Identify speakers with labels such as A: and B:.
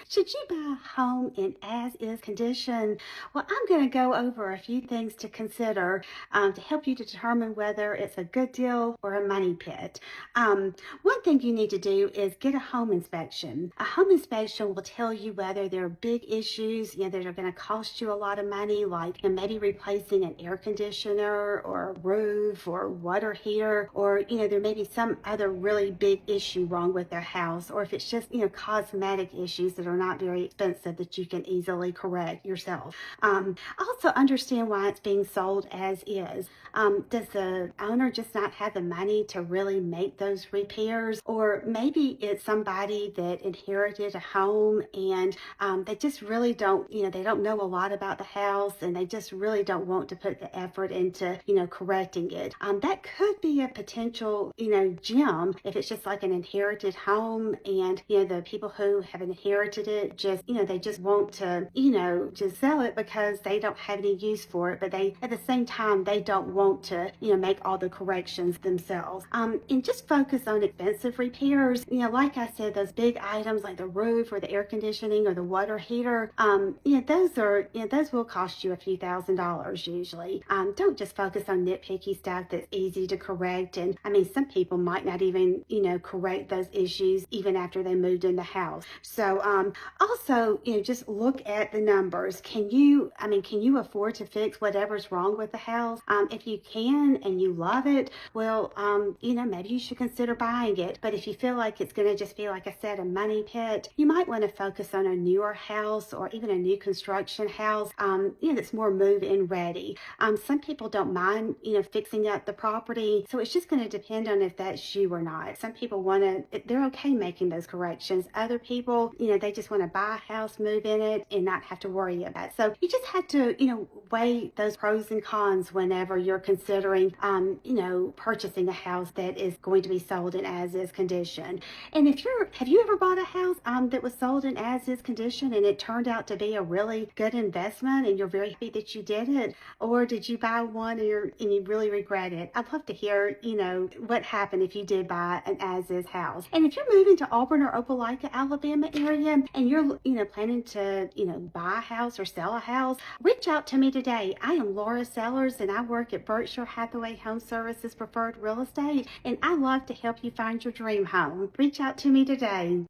A: Should you buy a home in as-is condition? Well, I'm going to go over a few things to consider to help you to determine whether it's a good deal or a money pit. One thing you need to do is get a home inspection. A home inspection will tell you whether there are big issues, that are going to cost you a lot of money, like maybe replacing an air conditioner or a roof or water heater, or there may be some other really big issue wrong with their house, or if it's just cosmetic issues that are not very expensive that you can easily correct yourself. Also understand why it's being sold as is. Does the owner just not have the money to really make those repairs? Or maybe it's somebody that inherited a home and they just really don't, they don't know a lot about the house and they just really don't want to put the effort into, correcting it. That could be a potential, gem if it's just like an inherited home and, the people who have inherited it just, they just want to, just sell it because they don't have any use for it, but they, at the same time, they don't want to, make all the corrections themselves. And just focus on expensive repairs. Like I said, those big items like the roof or the air conditioning or the water heater, those will cost you a few $1,000s usually. Don't just focus on nitpicky stuff that's easy to correct. And I mean, some people might not even, correct those issues even after they moved in the house. So, also, just look at the numbers. Can you afford to fix whatever's wrong with the house? If you can and you love it, well, maybe you should consider buying it. But if you feel like it's going to just be, like I said, a money pit, you might want to focus on a newer house or even a new construction house, that's more move-in ready. Some people don't mind, fixing up the property. So it's just going to depend on if that's you or not. Some people they're okay making those corrections. Other people, they just want to buy a house, move in it, and not have to worry about it. So you just have to, weigh those pros and cons whenever you're considering, purchasing a house that is going to be sold in as-is condition. And have you ever bought a house that was sold in as-is condition and it turned out to be a really good investment and you're very happy that you did it? Or did you buy one and you really regret it? I'd love to hear, what happened if you did buy an as-is house. And if you're moving to Auburn or Opelika, Alabama area, and you're, planning to, buy a house or sell a house, reach out to me today. I am Laura Sellers and I work at Berkshire Hathaway Home Services Preferred Real Estate, and I love to help you find your dream home. Reach out to me today.